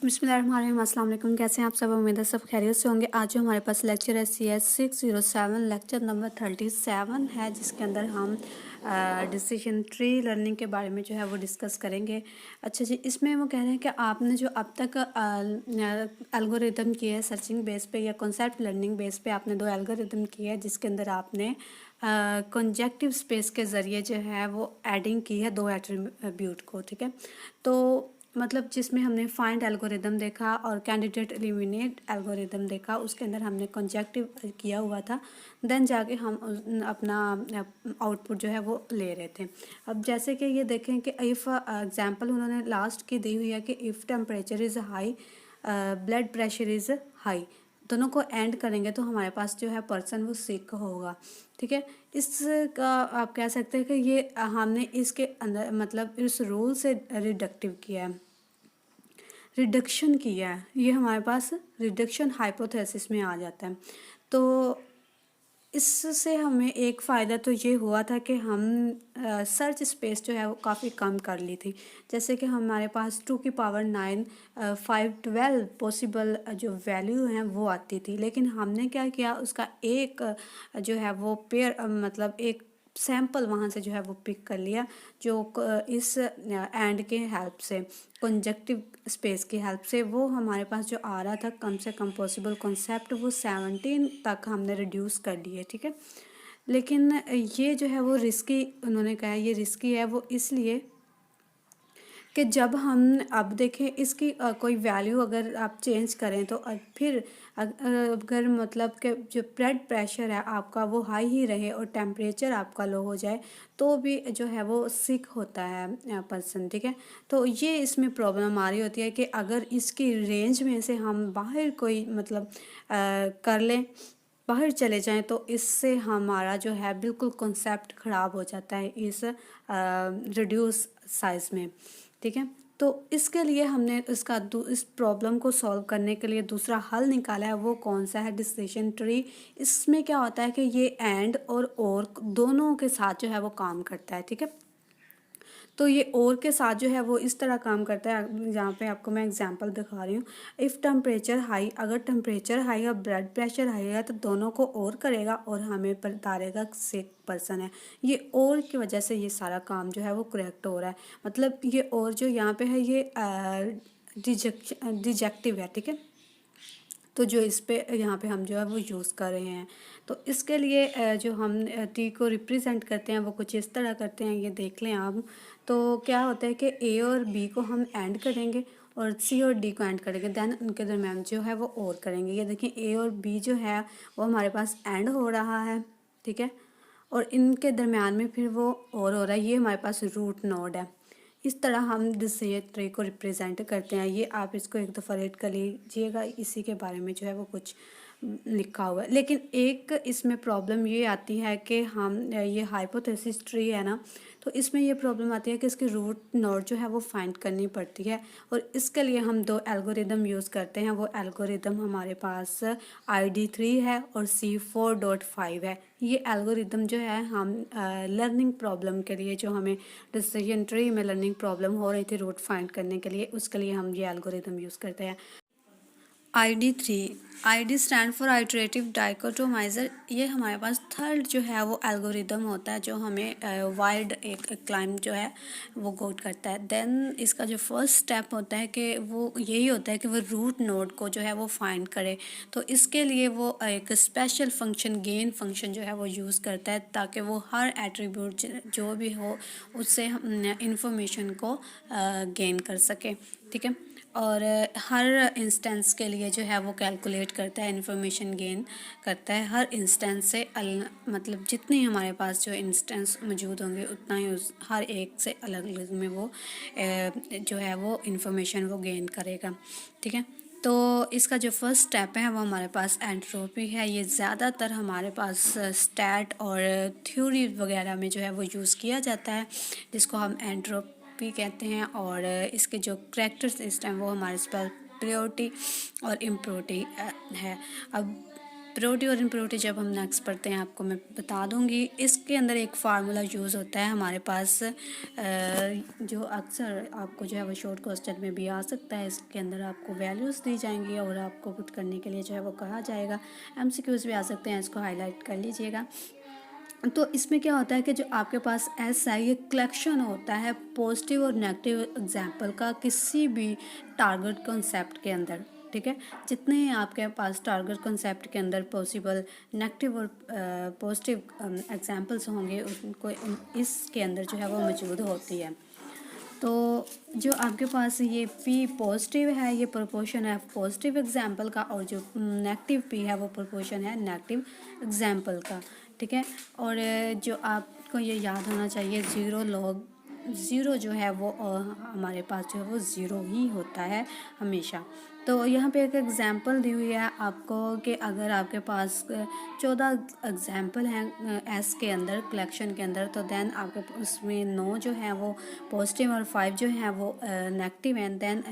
बिस्मिल्लाहिर्रहमानिर्रहीम, अस्सलाम वालेकुम। कैसे हैं आप सब? उम्मीद है सब खैरियत से होंगे। आज जो हमारे पास लेक्चर है CS 607 लेक्चर नंबर 37 है, जिसके अंदर हम डिसीजन ट्री लर्निंग के बारे में जो है वो डिस्कस करेंगे। अच्छा जी, इसमें वो कह रहे हैं कि आपने जो अब तक एल्गोरिदम किए है सर्चिंग बेस पे या कॉन्सेप्ट लर्निंग बेस पे, आपने 2 एल्गोरिदम किए हैं जिसके अंदर आपने कंजक्टिव स्पेस के ज़रिए जो है वो एडिंग की है 2 एट्रीब्यूट को। ठीक है, तो मतलब जिसमें हमने फाइंड एल्गोरिदम देखा और कैंडिडेट एलिमिनेट एल्गोरिदम देखा, उसके अंदर हमने कंजक्टिव किया हुआ था, देन जाके हम अपना आउटपुट जो है वो ले रहे थे। अब जैसे कि ये देखें कि इफ़ एग्जांपल उन्होंने लास्ट की दी हुई है कि if temperature is high, blood pressure is high, दोनों को एंड करेंगे तो हमारे पास जो है पर्सन वो सिक होगा। ठीक है, इसका आप कह सकते हैं कि ये हमने इसके अंदर मतलब इस रूल से रिडक्टिव किया है, रिडक्शन किया है, ये हमारे पास रिडक्शन हाइपोथेसिस में आ जाता है। तो इससे हमें एक फ़ायदा तो ये हुआ था कि हम सर्च स्पेस जो है वो काफ़ी कम कर ली थी। जैसे कि हमारे पास 2 की पावर 9 512 पॉसिबल जो वैल्यू हैं वो आती थी, लेकिन हमने क्या किया, उसका एक जो है वो पेयर मतलब एक सैंपल वहाँ से जो है वो पिक कर लिया, जो इस एंड के हेल्प से, कंजक्टिव स्पेस की हेल्प से, वो हमारे पास जो आ रहा था कम से कम पॉसिबल कॉन्सेप्ट वो 17 तक हमने रिड्यूस कर दिए। ठीक है, लेकिन ये जो है वो रिस्की, उन्होंने कहा ये रिस्की है वो इसलिए कि जब हम अब देखें इसकी कोई वैल्यू अगर आप चेंज करें तो फिर अगर मतलब कि जो ब्लड प्रेशर है आपका वो हाई ही रहे और टेम्परेचर आपका लो हो जाए तो भी जो है वो सिक होता है पर्सन। ठीक है, तो ये इसमें प्रॉब्लम आ रही होती है कि अगर इसकी रेंज में से हम बाहर कोई मतलब कर लें, बाहर चले जाएं, तो इससे हमारा जो है बिल्कुल कॉन्सेप्ट ख़राब हो जाता है इस रिड्यूस साइज़ में। ठीक है, तो इसके लिए हमने इसका इस प्रॉब्लम को सॉल्व करने के लिए दूसरा हल निकाला है। वो कौन सा है? Decision tree. इसमें क्या होता है कि ये एंड और दोनों के साथ जो है वो काम करता है। ठीक है, तो ये और के साथ जो है वो इस तरह काम करता है, जहाँ पे आपको मैं एग्जांपल दिखा रही हूँ। इफ़ टेम्परेचर हाई, अगर टेम्परेचर हाई और ब्लड प्रेशर हाई है तो दोनों को और करेगा और हमें बता देगा सिक पर्सन है। ये और की वजह से ये सारा काम जो है वो करेक्ट हो रहा है। मतलब ये और जो यहाँ पे है ये डिजेक्टिव है। ठीक है, तो जो इस पे यहाँ पे हम जो है वो यूज़ कर रहे हैं, तो इसके लिए जो हम टी को रिप्रेजेंट करते हैं वो कुछ इस तरह करते हैं, ये देख लें आप। तो क्या होता है कि ए और बी को हम एंड करेंगे और सी और डी को एंड करेंगे, देन उनके दरम्यान जो है वो और करेंगे। ये देखिए ए और बी जो है वो हमारे पास एंड हो रहा है। ठीक है, और इनके दरम्यान में फिर वो और हो रहा है, ये हमारे पास रूट नोड है। इस तरह हम डिसीजन ट्री को रिप्रेजेंट करते हैं। ये आप इसको एक दफ़ा रीड कर लीजिएगा, इसी के बारे में जो है वो कुछ लिखा हुआ है। लेकिन एक इसमें प्रॉब्लम ये आती है कि हम ये हाइपोथेसिस ट्री है ना, तो इसमें ये प्रॉब्लम आती है कि इसकी रूट नोड जो है वो फाइंड करनी पड़ती है, और इसके लिए हम 2 एल्गोरिदम यूज़ करते हैं। वो एल्गोरिदम हमारे पास ID3 है और C4.5 है। ये एल्गोरिदम जो है हम लर्निंग प्रॉब्लम के लिए, जो हमें डिसीजन ट्री में लर्निंग प्रॉब्लम हो रही थी रूट फाइंड करने के लिए, उसके लिए हम ये एल्गोरिदम यूज़ करते हैं। ID3, ID stand for iterative dichotomiser. ये हमारे पास थर्ड जो है वो एल्गोरिदम होता है जो हमें वाइड एक क्लाइंब जो है वो गोट करता है। देन इसका जो फर्स्ट स्टेप होता है कि वो यही होता है कि वो रूट नोड को जो है वो फाइंड करे। तो इसके लिए वो एक स्पेशल फंक्शन गेन फंक्शन जो है वो यूज़ करता है, ताकि वो हर एट्रीब्यूट जो भी हो उससे इंफॉर्मेशन को गेन कर सके। ठीक है, और हर इंस्टेंस के लिए जो है वो कैलकुलेट करता है, इंफॉर्मेशन गेन करता है हर इंस्टेंस से। मतलब जितने हमारे पास जो इंस्टेंस मौजूद होंगे उतना ही हर एक से अलग अलग में वो जो है वो इंफॉर्मेशन वो गेन करेगा। ठीक है, तो इसका जो फर्स्ट स्टेप है वो हमारे पास एंट्रोपी है। ये ज़्यादातर हमारे पास स्टैट और थ्योरी वगैरह में जो है वो यूज़ किया जाता है, जिसको हम एंट्रोपी कहते हैं। और इसके जो करैक्टर सिस्टम वो हमारे पास प्रायोरिटी और इम्प्रोटी है। अब प्योरिटी और इम्प्योरिटी जब हम नेक्स्ट पढ़ते हैं आपको मैं बता दूंगी। इसके अंदर एक फार्मूला यूज़ होता है हमारे पास, जो अक्सर आपको जो है वो शॉर्ट क्वेश्चन में भी आ सकता है। इसके अंदर आपको वैल्यूज़ दी जाएंगी और आपको पुट करने के लिए जो है वो कहा जाएगा। MCQs भी आ सकते हैं, इसको हाईलाइट कर लीजिएगा। तो इसमें क्या होता है कि जो आपके पास एस है ये कलेक्शन होता है पॉजिटिव और नेगेटिव एग्जाम्पल का किसी भी टारगेट कॉन्सेप्ट के अंदर, ठीक है। जितने आपके पास टारगेट कॉन्सेप्ट के अंदर पॉसिबल नेगेटिव और पॉजिटिव एग्जाम्पल्स होंगे उनको इसके अंदर जो है वो मौजूद होती है। तो जो आपके पास ये P पॉजिटिव है ये प्रोपोर्शन है पॉजिटिव एग्जाम्पल का, और जो नेगेटिव P है वो प्रोपोर्शन है नेगेटिव एग्जाम्पल का, ठीक है। और जो आपको ये याद होना चाहिए ज़ीरो लॉग ज़ीरो जो है वो हमारे पास जो है वो ज़ीरो ही होता है हमेशा। तो यहाँ पे एक एग्जांपल दी हुई है आपको कि अगर आपके पास 14 एग्जांपल हैं एस के अंदर कलेक्शन के अंदर, तो देन आपके उसमें 9 जो है वो पॉजिटिव और 5 जो है वो नेगेटिव हैं। देन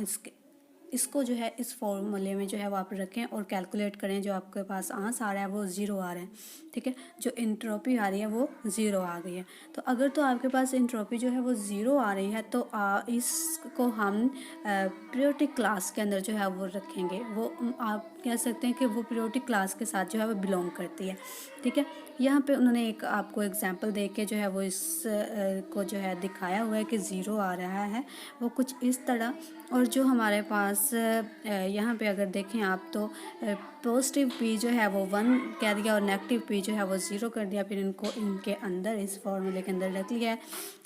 इसको जो है इस फॉर्मूले में जो है वो आप रखें और कैलकुलेट करें। जो आपके पास आंसर आ रहा है वो ज़ीरो आ रहा है, ठीक है। जो इंट्रोपी आ रही है वो ज़ीरो आ गई है। तो अगर तो आपके पास इंट्रोपी जो है वो ज़ीरो आ रही है तो इसको हम पीरियोडिक क्लास के अंदर जो है वो रखेंगे। वो आप कह सकते हैं कि वो पीरियोडिक क्लास के साथ जो है वो बिलोंग करती है, ठीक है। यहाँ पे उन्होंने एक आपको एग्जांपल दे के जो है वो इस को जो है दिखाया हुआ है कि ज़ीरो आ रहा है वो कुछ इस तरह। और जो हमारे पास यहाँ पे अगर देखें आप तो पॉजिटिव P जो है वो 1 कह दिया और नेगेटिव P जो है वो ज़ीरो कर दिया, फिर इनको इनके अंदर इस फॉर्मूले के अंदर रख लिया है।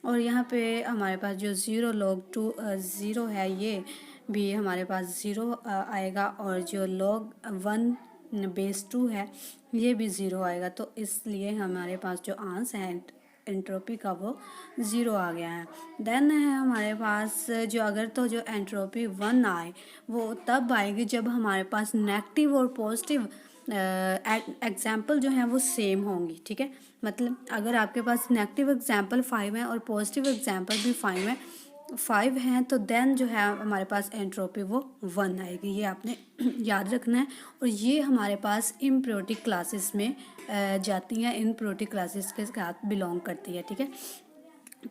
और यहाँ पे हमारे पास जो ज़ीरो लॉग 2 ज़ीरो है ये भी हमारे पास ज़ीरो आएगा, और जो लॉग 1 बेस 2 है ये भी ज़ीरो आएगा। तो इसलिए हमारे पास जो आंसर है एंट्रोपी का वो ज़ीरो आ गया है। देन है हमारे पास जो अगर तो जो एंट्रोपी 1 आए वो तब आएगी जब हमारे पास नेगेटिव और पॉजिटिव एग्जाम्पल जो हैं वो सेम होंगी, ठीक है। मतलब अगर आपके पास नेगेटिव एग्जाम्पल 5 है और पॉजिटिव एग्जाम्पल भी 5 हैं तो देन जो है हमारे पास एंट्रोपी वो 1 आएगी। ये आपने याद रखना है। और ये हमारे पास इम्प्योरिटी क्लासेस में जाती हैं, इम्प्योरिटी क्लासेस के साथ बिलोंग करती है, ठीक है।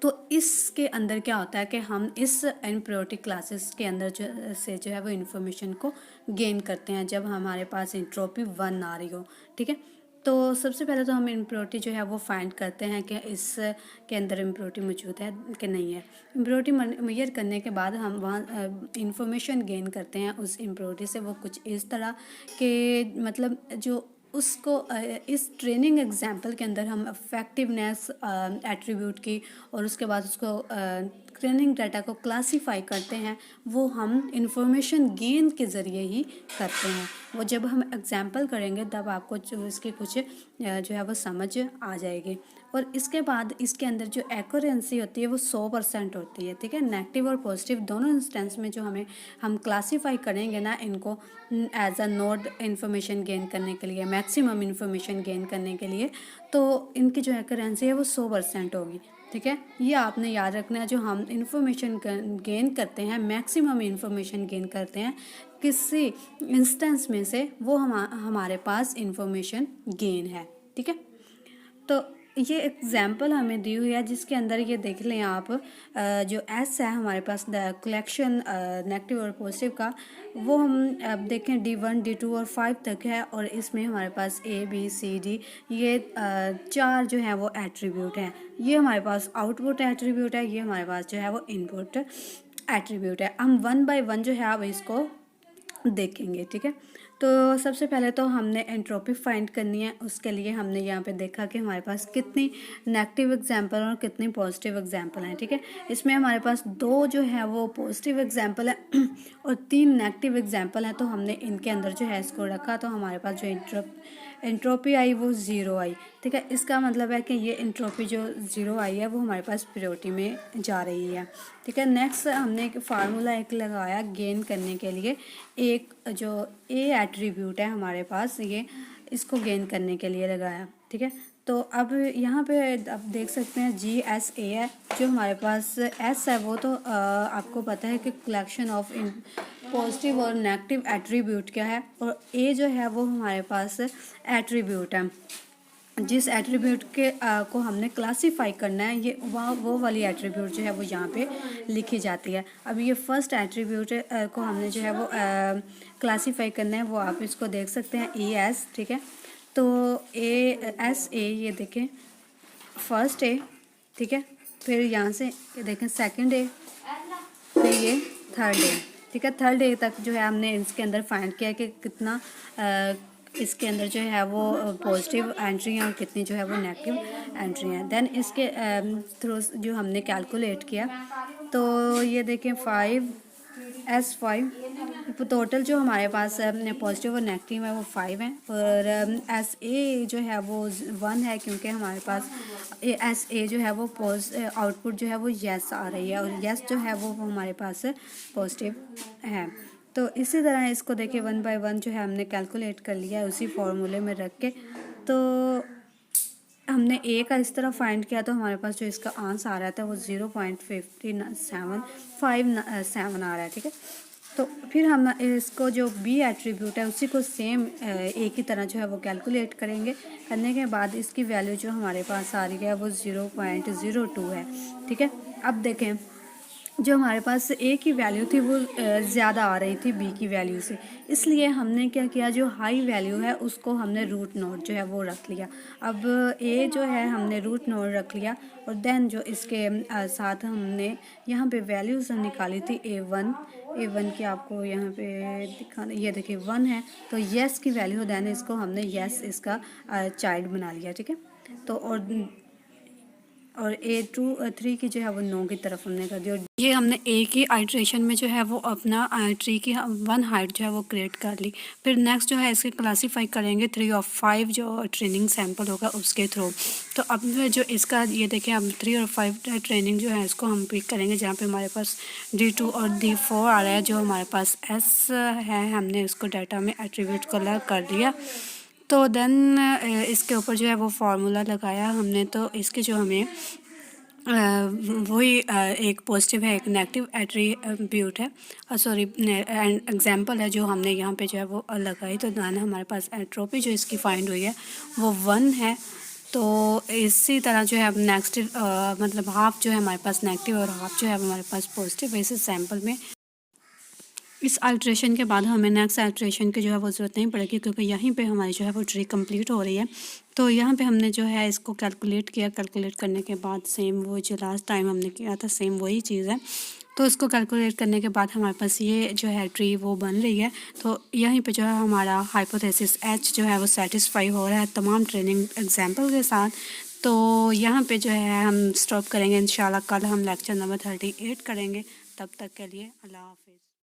तो इसके अंदर क्या होता है कि हम इस इम्प्योरिटी क्लासेस के अंदर जो है वो इन्फॉर्मेशन को गेन करते हैं जब हमारे पास एंट्रोपी 1 आ रही हो, ठीक है। तो सबसे पहले तो हम इम्प्योरिटी जो है वो फाइंड करते हैं कि इस के अंदर इम्प्योरिटी मौजूद है कि नहीं है। इम्प्योरिटी मेजर करने के बाद हम वहाँ इंफॉर्मेशन गेन करते हैं उस इम्प्योरिटी से। वो कुछ इस तरह के मतलब जो उसको इस ट्रेनिंग एग्जाम्पल के अंदर हम इफेक्टिवनेस एट्रीब्यूट की और उसके बाद उसको ट्रेनिंग डाटा को क्लासीफाई करते हैं, वो हम इंफॉर्मेशन गेन के ज़रिए ही करते हैं। वो जब हम एग्जाम्पल करेंगे तब आपको जो इसकी कुछ जो है वो समझ आ जाएगी। और इसके बाद इसके अंदर जो एक्यूरेंसी होती है वो 100% होती है, ठीक है। नेगेटिव और पॉजिटिव दोनों इंस्टेंस में जो हम क्लासीफाई करेंगे ना इनको as a node information gain करने के लिए, मैक्सिमम इन्फॉर्मेशन गेन करने के लिए, तो इनकी जो एक्यूरेंसी है वो 100% होगी, ठीक है। ये आपने याद रखना है। जो हम इंफॉर्मेशन गेन करते हैं, मैक्सिमम इंफॉर्मेशन गेन करते हैं किसी इंस्टेंस में से, वो हमारे पास इंफॉर्मेशन गेन है, ठीक है। तो ये एग्जाम्पल हमें दी हुई है जिसके अंदर ये देख लें आप, जो एस है हमारे पास द कलेक्शन नेगेटिव और पॉजिटिव का, वो हम अब देखें D1 D2 और 5 तक है। और इसमें हमारे पास ABCD ये 4 जो है वो एट्रीब्यूट हैं। ये हमारे पास आउटपुट एट्रीब्यूट है, ये हमारे पास जो है वो इनपुट एट्रीब्यूट है। हम 1 बाय 1 जो है अब इसको देखेंगे, ठीक है। तो सबसे पहले तो हमने एंट्रोपी फाइंड करनी है। उसके लिए हमने यहाँ पे देखा कि हमारे पास कितनी नेगेटिव एग्जाम्पल और कितनी पॉजिटिव एग्जाम्पल हैं, ठीक है। इसमें हमारे पास 2 जो है वो पॉजिटिव एग्जाम्पल है और 3 नेगेटिव एग्जाम्पल हैं। तो हमने इनके अंदर जो है इसको रखा, तो हमारे पास जो एंट्रोपी आई वो ज़ीरो आई, ठीक है। इसका मतलब है कि ये एंट्रोपी जो ज़ीरो आई है वो हमारे पास प्रियोरिटी में जा रही है, ठीक है। नेक्स्ट हमने एक फार्मूला एक लगाया गेन करने के लिए। एक जो ए एट्रीब्यूट है हमारे पास, ये इसको गेन करने के लिए लगाया, ठीक है। तो अब यहाँ पे आप देख सकते हैं GSA है। जो हमारे पास S है वो तो आपको पता है कि कलेक्शन ऑफ पॉजिटिव और नेगेटिव एट्रीब्यूट क्या है, और ए जो है वो हमारे पास एट्रीब्यूट है। जिस एट्रीब्यूट के को हमने क्लासीफाई करना है, ये वो वाली एट्रीब्यूट जो है वो यहाँ पे लिखी जाती है। अब ये फर्स्ट एट्रीब्यूट को हमने जो है वो क्लासीफाई करना है, वो आप इसको देख सकते हैं ए एस, ठीक है। तो ए एस ए, ये देखें फर्स्ट ए, ठीक है, फिर यहाँ से ये देखें सेकंड ए, फिर ये थर्ड ए, ठीक है। थर्ड ए तक जो है हमने इसके अंदर फाइंड किया कि कितना इसके अंदर जो है वो पॉजिटिव एंट्री हैं और कितनी जो है वो नेगेटिव एंट्री हैं। देन इसके थ्रू जो हमने कैलकुलेट किया, तो ये देखें 5 टोटल जो हमारे पास पॉजिटिव और नेगेटिव है वो 5 है, और एस ए जो है वो 1 है, क्योंकि हमारे पास एस ए जो है वो आउटपुट जो है वो येस आ रही है, और येस जो है वो हमारे पास पॉजिटिव है। तो इसी तरह इसको देखिए 1 बाय 1 जो है हमने कैलकुलेट कर लिया है उसी फॉर्मूले में रख के। तो हमने ए का इस तरह फाइंड किया, तो हमारे पास जो इसका आंसर आ रहा था वो 0.5757 आ रहा है, ठीक है। तो फिर हम इसको जो बी एट्रीब्यूट है उसी को सेम ए की तरह जो है वो कैलकुलेट करेंगे। करने के बाद इसकी वैल्यू जो हमारे पास आ रही है वो 0.02 है, ठीक है। अब देखें जो हमारे पास ए की वैल्यू थी वो ज़्यादा आ रही थी बी की वैल्यू से, इसलिए हमने क्या किया, जो हाई वैल्यू है उसको हमने रूट नोड जो है वो रख लिया। अब ए जो है हमने रूट नोड रख लिया, और देन जो इसके साथ हमने यहाँ पे वैल्यूज़ निकाली थी ए वन की, आपको यहाँ पे दिखाना, ये देखिए 1 है, तो येस की वैल्यू, देन इसको हमने येस इसका चाइल्ड बना लिया, ठीक है। तो और A2 3 की जो है वो 9 की तरफ हमने कर दिया। ये हमने ए की आइट्रेशन में जो है वो अपना ट्री की 1 हाइट जो है वो क्रिएट कर ली। फिर नेक्स्ट जो है इसके क्लासीफाई करेंगे 3 और 5 जो ट्रेनिंग सैंपल होगा उसके थ्रू। तो अब जो इसका ये देखें, अब 3 और 5 ट्रेनिंग जो है इसको हम पिक करेंगे, जहाँ पे हमारे पास D2 और D4 आ रहा है। जो हमारे पास S है, हमने इसको डाटा में एट्रीब्यूट कलर कर दिया। तो देन इसके ऊपर जो है वो फार्मूला लगाया हमने, तो इसके जो हमें वही एक पॉजिटिव है एक नेगेटिव एट्रीब्यूट है, सॉरी एग्जांपल है जो हमने यहाँ पे जो है वो लगाई। तो देन हमारे पास एंट्रोपी जो इसकी फाइंड हुई है वो 1 है। तो इसी तरह जो है अब नेक्स्ट मतलब हाफ जो है हमारे पास नेगेटिव और हाफ जो है हमारे पास पॉजिटिव है इस सैम्पल में। इस अल्ट्रेशन के बाद हमें नेक्स्ट अल्ट्रेशन की जो है वो ज़रूरत नहीं पड़ेगी, क्योंकि यहीं पे हमारी जो है वो ट्री कंप्लीट हो रही है। तो यहाँ पे हमने जो है इसको कैलकुलेट किया, कैलकुलेट करने के बाद सेम वो जो लास्ट टाइम हमने किया था सेम वही चीज़ है। तो इसको कैलकुलेट करने के बाद हमारे पास ये जो है ट्री वो बन रही है। तो यहीं पे जो है हमारा हाइपोथेसिस H जो है वो सेटिस्फाई हो रहा है तमाम ट्रेनिंग एग्जाम्पल के साथ। तो यहाँ पे जो है हम स्टॉप करेंगे, इंशाल्लाह कल हम लेक्चर नंबर 38 करेंगे। तब तक के लिए अल्लाह हाफिज़।